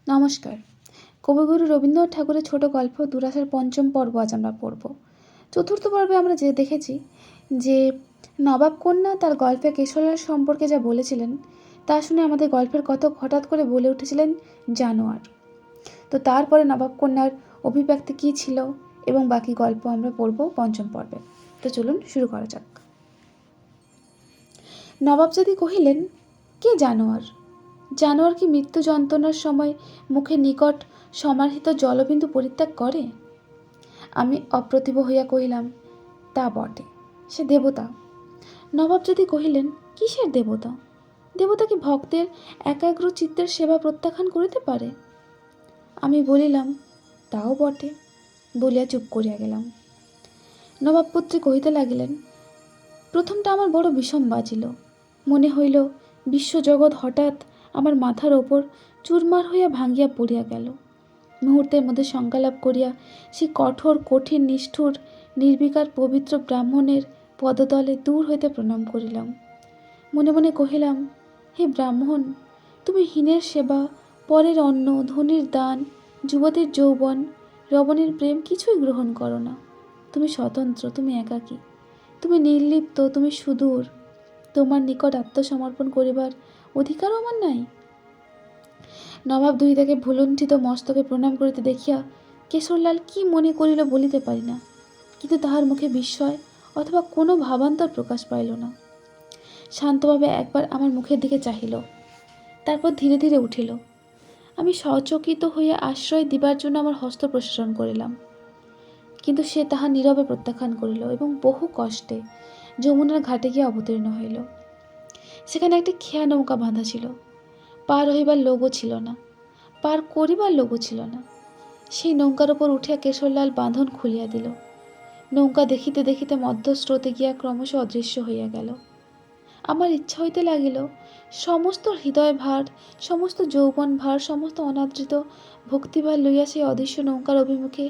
নমস্কার। কবিগুরু রবীন্দ্রনাথ ঠাকুরের ছোট গল্প দুরাশার পঞ্চম পর্ব আজ আমরা পড়ব। চতুর্থ পর্বে আমরা দেখেছি যে নবাব কন্যা তার গল্পে কেশরলাল সম্পর্কে যা বলেছিলেন তা শুনে আমাদের গল্পের কথক হঠাৎ করে বলে উঠেছিলেন জানোয়ার। তো তারপরে নবাব কন্যার অভিব্যক্তি কী ছিল এবং বাকি গল্প আমরা পড়ব পঞ্চম পর্বে। তো চলুন শুরু করা যাক। নবাবজাদি কহিলেন, কে জানোয়ার? জানোয়ার কি মৃত্যু যন্ত্রণার সময় মুখের নিকট সমাহিত জলবিন্দু পরিত্যাগ করে? আমি অপ্রতিভ হইয়া কহিলাম, তা বটে, সে দেবতা। নবাবজাদি কহিলেন, কিসের দেবতা? দেবতা কি ভক্তের একাগ্র চিত্তের সেবা প্রত্যাখ্যান করিতে পারে? আমি বলিলাম, তাও বটে, বলিয়া চুপ করিয়া গেলাম। নবাবপুত্রী কহিতে লাগিলেন, প্রথমটা আমার বড় বিষম বাজিল। মনে হইল বিশ্বজগৎ হঠাৎ আমার মাথার ওপর চুরমার হইয়া ভাঙ্গিয়া পড়িয়া গেল। মুহূর্তের মধ্যে সংজ্ঞালাভ করিয়া সেই কঠোর কঠিন নিষ্ঠুর নির্বিকার পবিত্র ব্রাহ্মণের পদতলে দূর হইতে প্রণাম করিলাম। মনে মনে কহিলাম, হে ব্রাহ্মণ, তুমি হীনের সেবা, পরের অন্ন, ধনীর দান, যুবতীর যৌবন, রমণীর প্রেম কিছুই গ্রহণ করো না। তুমি স্বতন্ত্র, তুমি একাকী, তুমি নির্লিপ্ত, তুমি সুদূর। তোমার নিকট আত্মসমর্পণ করিবার অধিকারও আমার নাই? নবাব দুহিতাকে ভুলুণ্ঠিত মস্তকে প্রণাম করিতে দেখিয়া কেশরলাল কি মনে করিল বলিতে পারি না, কিন্তু তাহার মুখে বিস্ময় অথবা কোনো ভাবান্তর প্রকাশ পাইল না। শান্তভাবে একবার আমার মুখের দিকে চাহিল, তারপর ধীরে ধীরে উঠিল। আমি সচকিত হইয়া আশ্রয় দিবার জন্য আমার হস্ত প্রসারণ করিলাম, কিন্তু সে তাহা নীরবে প্রত্যাখ্যান করিল এবং বহু কষ্টে যমুনার ঘাটে গিয়া অবতীর্ণ হইল। সেখানে একটি খেয়া নৌকা বাঁধা ছিল। পার হইবার লোকও ছিল না, পার করিবার লোকও ছিল না। সেই নৌকার ওপর উঠিয়া কেশরলাল বাঁধন খুলিয়া দিল। নৌকা দেখিতে দেখিতে মধ্যস্রোতে গিয়া ক্রমশ অদৃশ্য হইয়া গেল। আমার ইচ্ছা হইতে লাগিল সমস্ত হৃদয় ভার, সমস্ত যৌবন ভার, সমস্ত অনাদৃত ভক্তিভার লইয়া সেই অদৃশ্য নৌকার অভিমুখে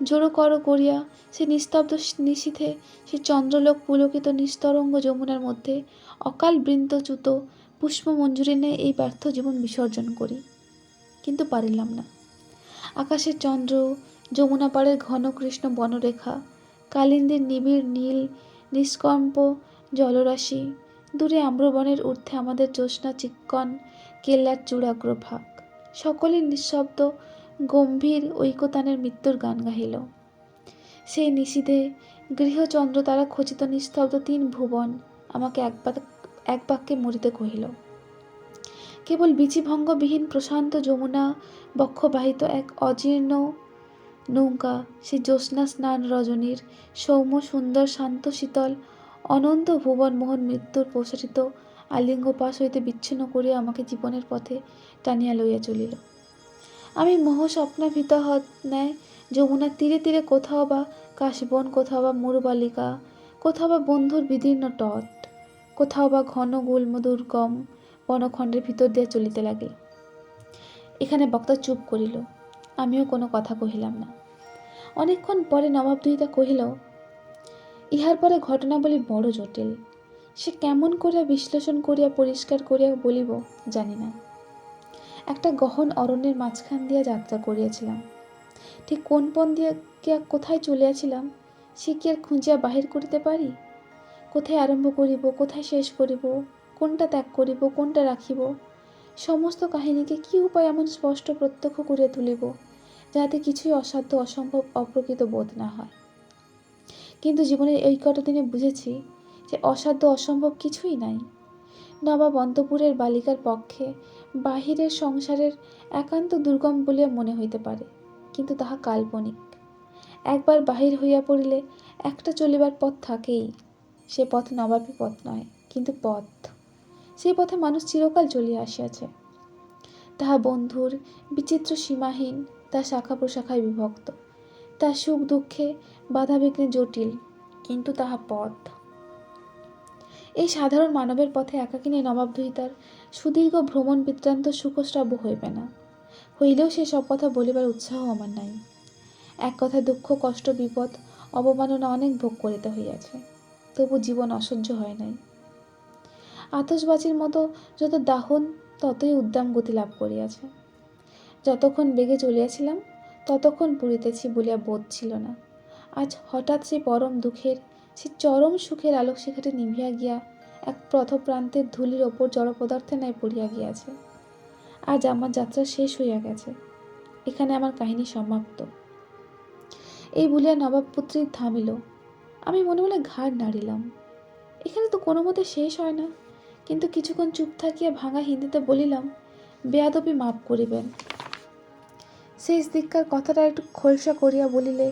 জোড়ো করো করিয়া সে নিস্তব্ধ নিশীথে সে চন্দ্রলোক পুলকিত নিস্তরঙ্গ যমুনার মধ্যে অকাল বৃন্তচ্যুত পুষ্পমঞ্জুরি ন্যায় এই ব্যর্থ জীবন বিসর্জন করি, কিন্তু পারিলাম না। আকাশের চন্দ্র, যমুনা পাড়ের ঘন কৃষ্ণ বনরেখা, কালিন্দীর নিবিড় নীল নিষ্কম্প জলরাশি, দূরে আম্রবনের ঊর্ধ্বে আমাদের জ্যোৎস্না চিক্কণ কেল্লার চূড়াগ্রভাগ, সকলের নিঃশব্দ গম্ভীর ঐকতানের মৃত্যুর গান গাহিল। সেই নিশীথে গৃহচন্দ্র তারা খচিত নিস্তব্ধ তিন ভুবন আমাকে এক বাক্যে মরিতে কহিল। কেবল বিচিভঙ্গবিহীন প্রশান্ত যমুনা বক্ষবাহিত এক অজীর্ণ নৌকা সেই জ্যোৎস্না স্নান রজনীর সৌম্য সুন্দর শান্ত শীতল অনন্ত ভুবন মোহন মৃত্যুর প্রসারিত আলিঙ্গপাশ হইতে বিচ্ছিন্ন করিয়া আমাকে জীবনের পথে টানিয়া লইয়া চলিল। আমি মোহ স্বপ্নাভিত ন্যায় যমুনার তীরে তীরে কোথাও বা কাশবন, কোথাও বা মরুবালিকা, কোথাও বা বন্ধুর বিদীর্ণ তট, কোথাও বা ঘন গুল্ম দুর্গম বনখণ্ডের ভিতর দিয়া চলিতে লাগিল। এখানে বক্তা চুপ করিল, আমিও কোনো কথা কহিলাম না। অনেকক্ষণ পরে নবাব দুহিতা কহিল, ইহার পরে ঘটনাবলী বড় জটিল। সে কেমন করিয়া বিশ্লেষণ করিয়া পরিষ্কার করিয়া বলিব জানি না। একটা গহন অরণ্যের মাঝখান দিয়া যাত্রা করিয়াছিলাম। ঠিক কোন পণ দিয়া কোথায় চলিয়াছিলাম সে কি আর খুঁজিয়া বাহির করিতে পারি? কোথায় আরম্ভ করিব, কোথায় শেষ করিব, কোনটা ত্যাগ করিব, কোনটা রাখিব, সমস্ত কাহিনীকে কি উপায় এমন স্পষ্ট প্রত্যক্ষ করিয়া তুলিব যাহাতে কিছুই অসাধ্য অসম্ভব অপ্রকৃত বোধ না হয়। কিন্তু জীবনের এই কটা দিনে বুঝেছি যে অসাধ্য অসম্ভব কিছুই নাই। নবাব অন্তপুরের বালিকার পক্ষে বাহিরের সংসারের একান্ত দুর্গম বলিয়া মনে হইতে পারে, কিন্তু তাহা কাল্পনিক। একবার বাহির হইয়া পড়িলে একটা চলিবার পথ থাকেই। সে পথ নবাবী পথ নয়, কিন্তু পথ। সেই পথে মানুষ চিরকাল চলিয়া আসিয়াছে। তাহা বন্ধুর বিচিত্র সীমাহীন, তা শাখা প্রশাখায় বিভক্ত, তা সুখ দুঃখে বাধা বিঘ্নে জটিল, কিন্তু তাহা পথ। এই সাধারণ মানবের পথে একাকিনী নবাব দুহিতার সুদীর্ঘ ভ্রমণ বৃত্তান্ত সুখশ্রাব্য হইবে না। হইলেও সে সব কথা বলিবার উৎসাহ আমার নাই। এক কথায় দুঃখ, কষ্ট, বিপদ, অবমাননা অনেক ভোগ করিতে হইয়াছে, তবু জীবন অসহ্য হয় নাই। আতশবাজির মতো যত দাহন ততই উদ্দাম গতি লাভ করিয়াছে। যতক্ষণ বেগে চলিয়াছিলাম ততক্ষণ পড়িতেছি বলিয়া বোধ ছিল না। আজ হঠাৎ সেই পরম দুঃখের, সেই চরম সুখের আলোকশিখাটি নিভিয়া গিয়া এক পথপ্রান্তের ধূলির ওপর জড় পদার্থের ন্যায় পড়িয়া গিয়াছে। আজ আমার যাত্রা শেষ হইয়া গেছে, এখানে আমার কাহিনী সমাপ্ত। এই বলিয়া নবাবপুত্রী থামিল। আমি মনে মনে ঘাড় নাড়িলাম। এখানে তো কোনো মতে শেষ হয় না, কিন্তু কিছুক্ষণ চুপ থাকিয়া ভাঙা হিন্দিতে বলিলাম, বেয়াদবি মাপ করিবেন। শেষ দিককার কথাটা একটু খোলসা করিয়া বলিলে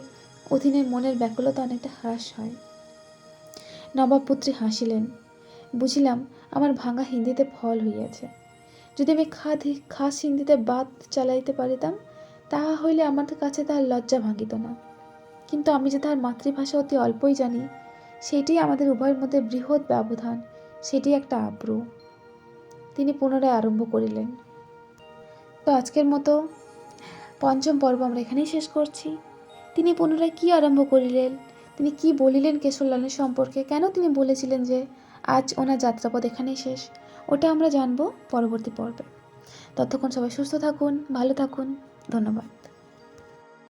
অধীনের মনের ব্যাকুলতা অনেকটা হ্রাস হয়। নবাবপুত্রী হাসিলেন। বুঝিলাম আমার ভাঙা হিন্দিতে ফল হইয়াছে। যদি আমি খাস হিন্দিতে বাদ চালাইতে পারিতাম, তাহা হইলে আমাদের কাছে তাহার লজ্জা ভাঙিত না। কিন্তু আমি যে তাহার মাতৃভাষা অতি অল্পই জানি, সেটিই আমাদের উভয়ের মধ্যে বৃহৎ ব্যবধান, সেটি একটা আব্রু। তিনি পুনরায় আরম্ভ করিলেন। তো আজকের মতো পঞ্চম পর্ব আমরা এখানেই শেষ করছি। তিনি পুনরায় কি আরম্ভ করিলেন, তিনি কি বলিলেন কেশরলালের সম্পর্কে, কেন তিনি বলেছিলেন যে আজ ওনার যাত্রাপথ এখানেই শেষ, ওটা আমরা জানবো পরবর্তী পর্বে। ততক্ষণ সবাই সুস্থ থাকুন, ভালো থাকুন। ধন্যবাদ।